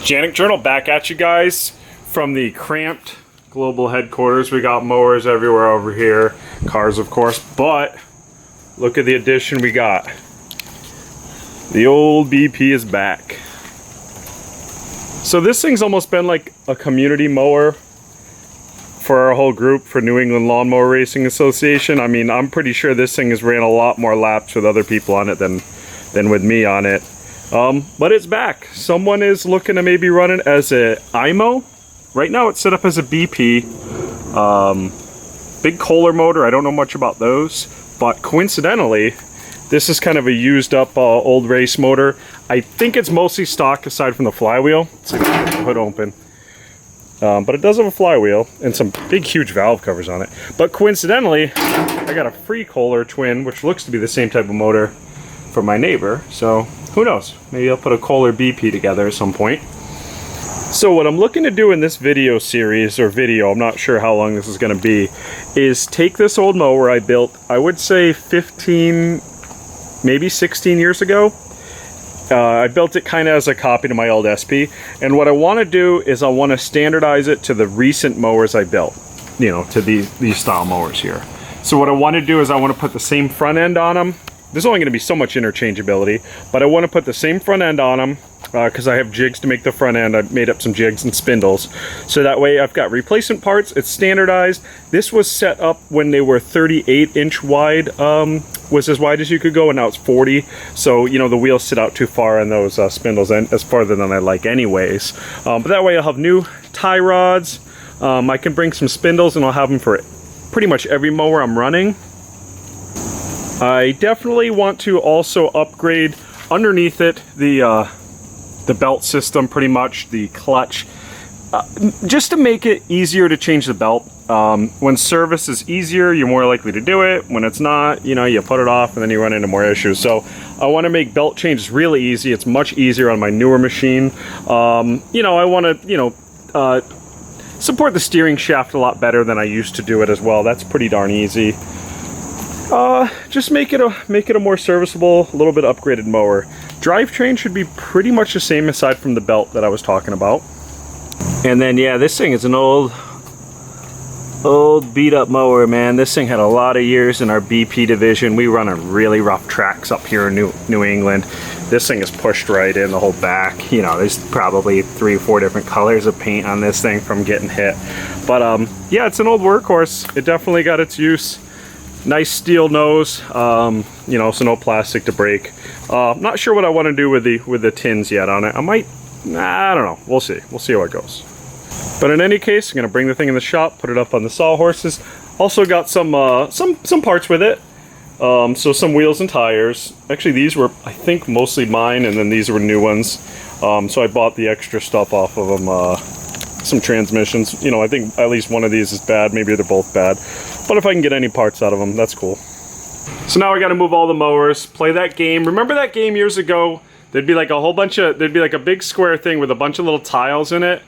TheJanticJournal back at you guys from the cramped global headquarters. We got mowers everywhere over here, cars of course, but look at the addition we got. The old BP is back. So this thing's almost been like a community mower for our whole group for New England Lawnmower Racing Association. I mean, I'm pretty sure this thing has ran a lot more laps with other people on it than with me on it. But it's back. Someone is looking to maybe run it as a IMOW. Right now it's set up as a BP. Big Kohler motor, I don't know much about those, but coincidentally, this is kind of a used up old race motor. I think it's mostly stock aside from the flywheel. Let's see if I can get the hood open. But it does have a flywheel and some big huge valve covers on it. But coincidentally, I got a free Kohler twin, which looks to be the same type of motor from my neighbor. So who knows? Maybe I'll put a Kohler BP together at some point. So what I'm looking to do in this video series, or video, I'm not sure how long this is going to be, is take this old mower I built, I would say 15, maybe 16 years ago. I built it kind of as a copy to my old SP, and what I want to do is I want to standardize it to the recent mowers I built, you know, to these style mowers here. So what I want to do is I want to put the same front end on them. There's only going to be so much interchangeability, but I want to put the same front end on them because I have jigs to make the front end. I've made up some jigs and spindles, so that way I've got replacement parts. It's standardized. This was set up when they were 38-inch wide, was as wide as you could go, and now it's 40. So you know the wheels sit out too far on those spindles, and as farther than I like anyways. But that way I'll have new tie rods. I can bring some spindles, and I'll have them for pretty much every mower I'm running. I definitely want to also upgrade underneath it the belt system, pretty much the clutch, just to make it easier to change the belt. When service is easier, you're more likely to do it. When it's not, you know, you put it off and then you run into more issues. So I want to make belt changes really easy. It's much easier on my newer machine. You know, I want to, you know, support the steering shaft a lot better than I used to do it as well. That's pretty darn easy. Just make it a more serviceable, a little bit upgraded mower. Drivetrain should be pretty much the same aside from the belt that I was talking about. And then yeah, this thing is an old beat up mower, man. This thing had a lot of years in our BP division. We run on really rough tracks up here in New England. This thing is pushed right in the whole back. You know, there's probably 3 or 4 different colors of paint on this thing from getting hit. But yeah, it's an old workhorse. It definitely got its use. Nice steel nose, you know, so no plastic to break. Not sure what I want to do with the tins yet on it. I don't know. We'll see. We'll see how it goes. But in any case, I'm gonna bring the thing in the shop, put it up on the sawhorses. Also got some parts with it. So some wheels and tires. Actually, these were, I think, mostly mine, and then these were new ones. So I bought the extra stuff off of them. Some transmissions. You know, I think at least one of these is bad. Maybe they're both bad. But if I can get any parts out of them, that's cool. So now I got to move all the mowers, play that game. Remember that game years ago? There'd be like a whole bunch of, there'd be like a big square thing with a bunch of little tiles in it.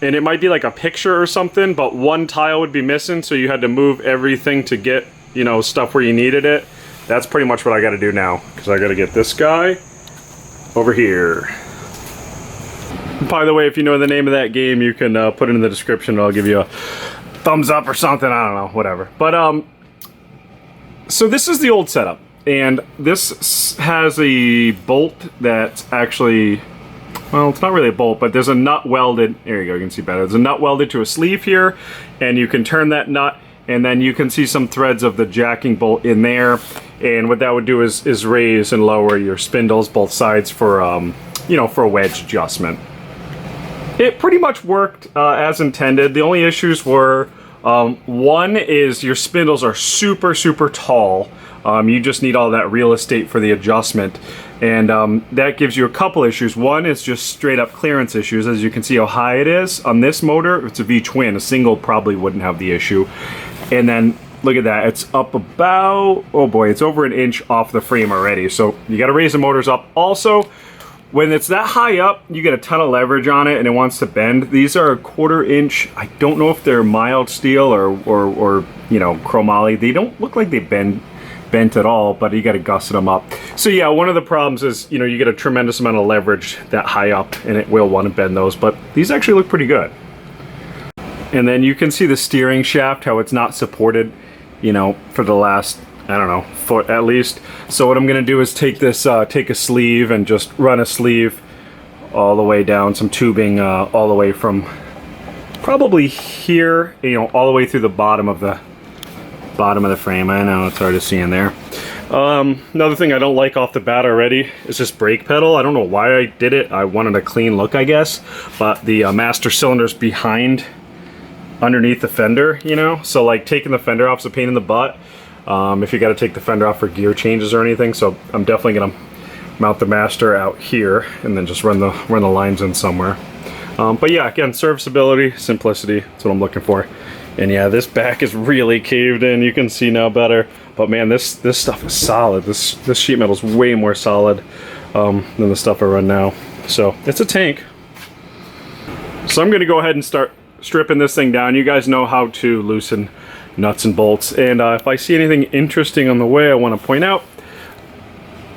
And it might be like a picture or something, but one tile would be missing, so you had to move everything to get, you know, stuff where you needed it. That's pretty much what I got to do now, because I got to get this guy over here. By the way, if you know the name of that game, you can put it in the description, and I'll give you a thumbs up or something. I don't know, whatever. But so this is the old setup, and this has a bolt that's actually, well, it's not really a bolt, but there's a nut welded. There you go, you can see better. There's a nut welded to a sleeve here, and you can turn that nut, and then you can see some threads of the jacking bolt in there. And what that would do is raise and lower your spindles both sides for you know, for a wedge adjustment. It pretty much worked as intended. The only issues were, one is your spindles are super, super tall. You just need all that real estate for the adjustment. And that gives you a couple issues. One is just straight up clearance issues. As you can see how high it is. On this motor, it's a V-twin. A single probably wouldn't have the issue. And then, look at that. It's up about, oh boy, it's over 1 inch off the frame already. So you got to raise the motors up. Also, when it's that high up, you get a ton of leverage on it and it wants to bend. These are a 1/4 inch. I don't know if they're mild steel or you know, chromoly. They don't look like they bend bent at all, but you got to gusset them up. So yeah, one of the problems is, you know, you get a tremendous amount of leverage that high up and it will want to bend those, but these actually look pretty good. And then you can see the steering shaft, how it's not supported, you know, for the last, I don't know, foot at least. So what I'm going to do is take this, take a sleeve and just run a sleeve all the way down, some tubing all the way from probably here, you know, all the way through the bottom of the frame. I know it's hard to see in there. Another thing I don't like off the bat already is this brake pedal. I don't know why I did it. I wanted a clean look, I guess, but the master cylinder's behind underneath the fender, you know, so like taking the fender off is a pain in the butt if you got to take the fender off for gear changes or anything. So I'm definitely gonna mount the master out here and then just run the lines in somewhere. But yeah, again, serviceability, simplicity, that's what I'm looking for. And yeah, this back is really caved in. You can see now better. But man, this stuff is solid. This sheet metal is way more solid than the stuff I run now. So it's a tank. So I'm going to go ahead and start stripping this thing down. You guys know how to loosen nuts and bolts. And if I see anything interesting on the way I want to point out,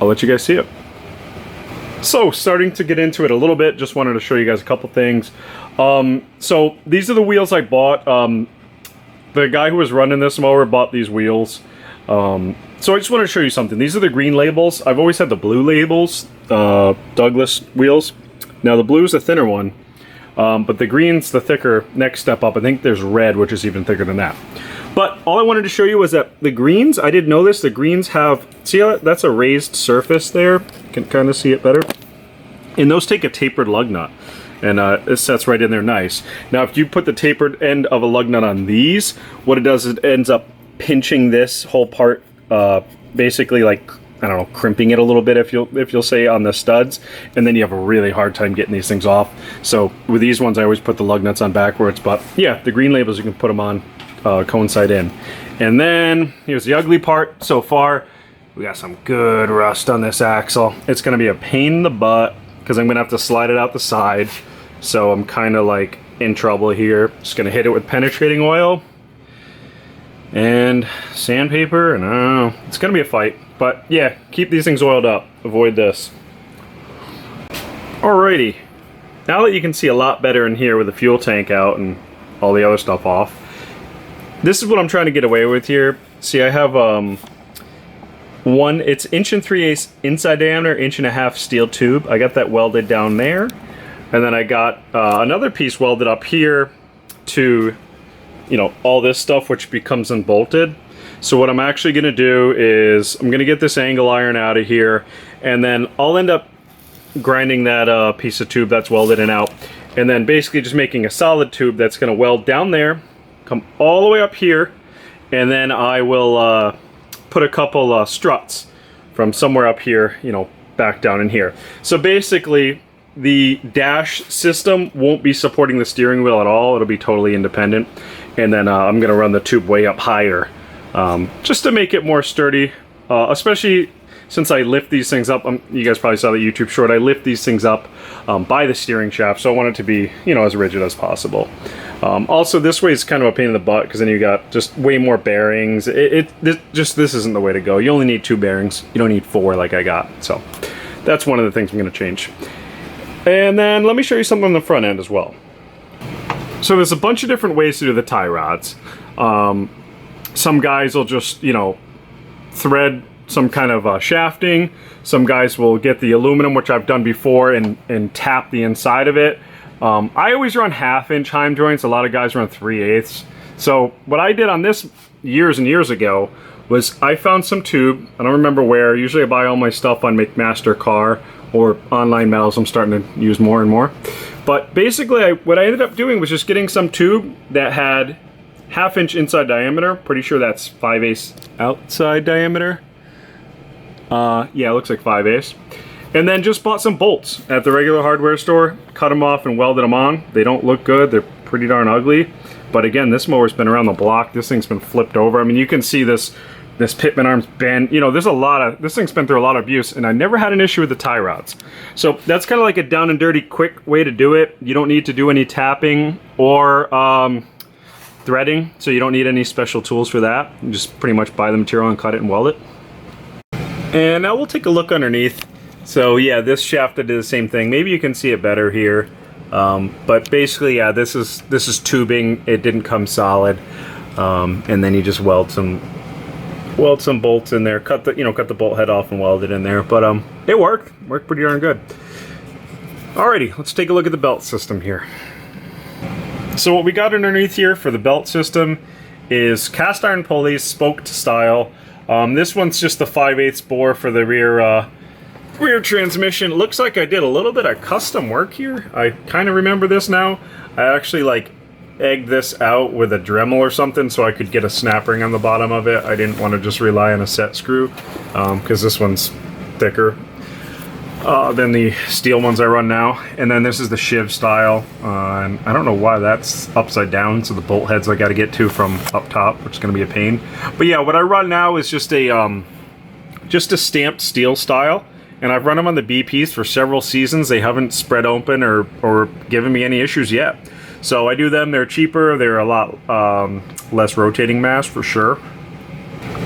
I'll let you guys see it. So starting to get into it a little bit, just wanted to show you guys a couple things. So these are the wheels I bought. The guy who was running this mower bought these wheels. So I just want to show you something. These are the green labels. I've always had the blue labels, Douglas wheels. Now the blue is the thinner one, but the green's the thicker next step up. I think there's red, which is even thicker than that. But all I wanted to show you was that the greens, I didn't know this, the greens have, see how that's a raised surface there? You can kind of see it better. And those take a tapered lug nut. And it sets right in there nice. Now if you put the tapered end of a lug nut on these, what it does is it ends up pinching this whole part, basically like, I don't know, crimping it a little bit if you'll say on the studs, and then you have a really hard time getting these things off. So with these ones I always put the lug nuts on backwards, but yeah, the green labels you can put them on coincide in. And then here's the ugly part. So far we got some good rust on this axle. It's gonna be a pain in the butt because I'm gonna have to slide it out the side. So I'm kind of like in trouble here. Just gonna hit it with penetrating oil and sandpaper, and I don't know, it's gonna be a fight. But yeah, keep these things oiled up. Avoid this. Alrighty, now that you can see a lot better in here with the fuel tank out and all the other stuff off, this is what I'm trying to get away with here. See, I have it's 1 3/8 inside diameter, 1.5 inch steel tube. I got that welded down there. And then I got another piece welded up here to, you know, all this stuff, which becomes unbolted. So what I'm actually gonna do is I'm gonna get this angle iron out of here, and then I'll end up grinding that piece of tube that's welded in out, and then basically just making a solid tube that's gonna weld down there, come all the way up here, and then I will put a couple struts from somewhere up here, you know, back down in here. So basically the dash system won't be supporting the steering wheel at all. It'll be totally independent. And then I'm gonna run the tube way up higher just to make it more sturdy, especially since I lift these things up. You guys probably saw the YouTube short. I lift these things up by the steering shaft, so I want it to be, you know, as rigid as possible. Also, this way is kind of a pain in the butt because then you got just way more bearings. This isn't the way to go. You only need 2 bearings. You don't need 4 like I got. So that's one of the things I'm going to change. And then let me show you something on the front end as well. So there's a bunch of different ways to do the tie rods. Some guys will just, you know, thread some kind of shafting. Some guys will get the aluminum, which I've done before, and tap the inside of it. I always run 1/2 inch heim joints. A lot of guys run 3/8. So what I did on this years and years ago was I found some tube. I don't remember where. Usually I buy all my stuff on McMaster Car or Online Metals. I'm starting to use more and more. But basically what I ended up doing was just getting some tube that had 1/2 inch inside diameter. Pretty sure that's 5/8 outside diameter. Yeah, it looks like 5/8. And then just bought some bolts at the regular hardware store, cut them off and welded them on. They don't look good, they're pretty darn ugly. But again, this mower's been around the block. This thing's been flipped over. I mean, you can see this pitman arm's bent. You know, there's this thing's been through a lot of abuse, and I never had an issue with the tie rods. So that's kind of like a down and dirty, quick way to do it. You don't need to do any tapping or threading, so you don't need any special tools for that. You just pretty much buy the material and cut it and weld it. And now we'll take a look underneath. So yeah, this shaft did the same thing. Maybe you can see it better here. But basically, yeah, this is tubing. It didn't come solid. And then you just weld some bolts in there. Cut the bolt head off and weld it in there. But it worked pretty darn good. Alrighty, let's take a look at the belt system here. So what we got underneath here for the belt system is cast iron pulleys, spoked style. This one's just the 5/8 bore for the rear transmission. It looks like I did a little bit of custom work here. I kind of remember this now. I actually like egged this out with a Dremel or something so I could get a snap ring on the bottom of it. I didn't want to just rely on a set screw because this one's thicker than the steel ones I run now. And then this is the shiv style, and I don't know why that's upside down, so the bolt heads I got to get to from up top, which is going to be a pain. But yeah, what I run now is just a stamped steel style, and I've run them on the BPs for several seasons. They haven't spread open or given me any issues yet. So I do them. They're cheaper. They're a lot less rotating mass for sure.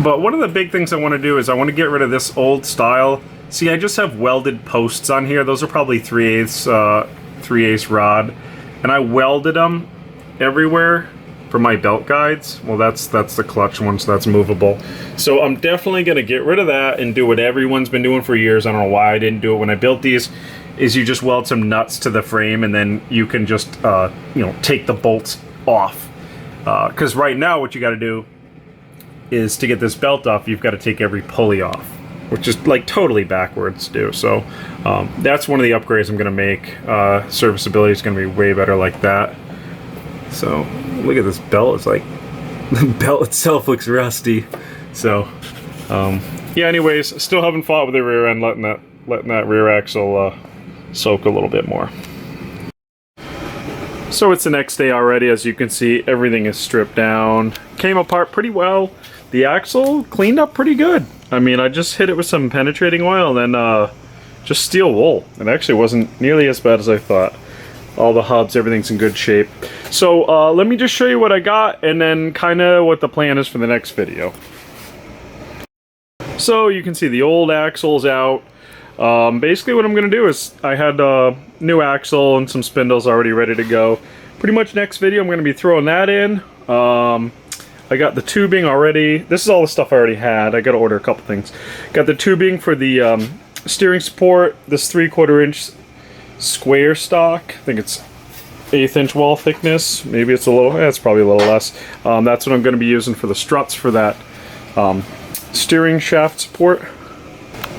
But one of the big things I want to do is I want to get rid of this old style. See, I just have welded posts on here. Those are probably 3/8 rod, and I welded them everywhere for my belt guides. Well, that's the clutch one, so that's movable. So I'm definitely going to get rid of that and do what everyone's been doing for years. I don't know why I didn't do it when I built these. Is you just weld some nuts to the frame, and then you can just take the bolts off. Because right now, what you got to do is to get this belt off, you've got to take every pulley off, which is like totally backwards to do. So that's one of the upgrades I'm going to make. Serviceability is going to be way better like that. So look at this belt. It's like the belt itself looks rusty. So yeah, anyways, still haven't fought with the rear end, letting that rear axle soak a little bit more. So it's the next day already. As you can see, everything is stripped down. Came apart pretty well. The axle cleaned up pretty good. I mean, I just hit it with some penetrating oil and then just steel wool. It actually wasn't nearly as bad as I thought. All the hubs, everything's in good shape. So let me just show you what I got and then kind of what the plan is for the next video. So you can see the old axle's out. Basically what I'm going to do is I had a new axle and some spindles already ready to go. Pretty much next video I'm going to be throwing that in. I got the tubing already. This is all the stuff I already had. I got to order a couple things. Got the tubing for the steering support. This 3/4 inch square stock. I think it's 1/8 inch wall thickness. Maybe it's a little, it's probably a little less. That's what I'm going to be using for the struts for that steering shaft support.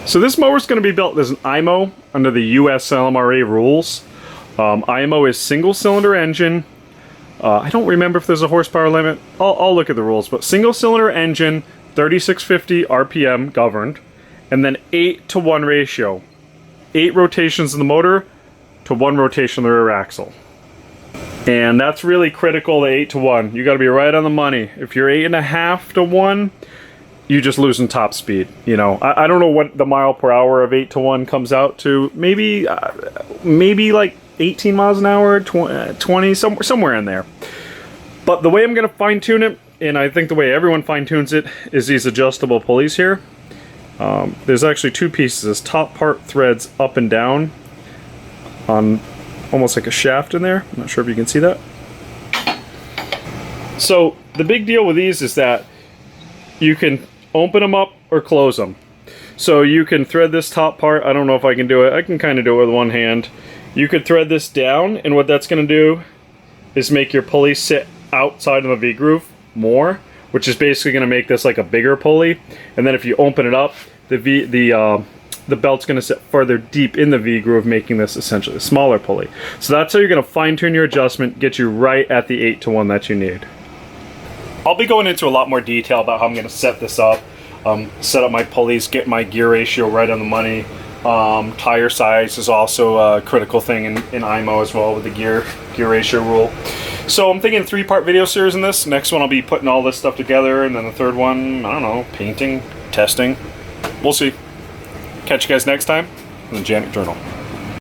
So this mower is going to be built as an IMOW under the US LMRA rules. IMOW is single cylinder engine. I don't remember if there's a horsepower limit. I'll look at the rules, but single cylinder engine, 3650 RPM governed, and then 8:1 ratio. 8 rotations in the motor to 1 rotation in the rear axle. And that's really critical, the 8:1. You got to be right on the money. If you're 8.5 to 1, you just losing top speed. You know, I don't know what the mile per hour of 8:1 comes out to. Maybe like 18 miles an hour, 20, somewhere in there. But the way I'm going to fine tune it, and I think the way everyone fine tunes it, is these adjustable pulleys here. There's actually 2 pieces. This top part threads up and down on almost like a shaft in there. I'm not sure if you can see that. So the big deal with these is that you can open them up or close them. So you can thread this top part. I don't know if I can do it. I can kind of do it with one hand. You could thread this down, and what that's going to do is make your pulley sit outside of the V-groove more, which is basically going to make this like a bigger pulley. And then if you open it up, the belt's going to sit further deep in the V-groove, making this essentially a smaller pulley. So that's how you're going to fine-tune your adjustment, get you right at the 8:1 that you need. I'll be going into a lot more detail about how I'm going to set this up, set up my pulleys, get my gear ratio right on the money. Tire size is also a critical thing in IMOW as well with the gear ratio rule. So I'm thinking 3-part video series in this. Next one I'll be putting all this stuff together, and then the third one, I don't know, painting, testing. We'll see. Catch you guys next time on the Jantic Journal.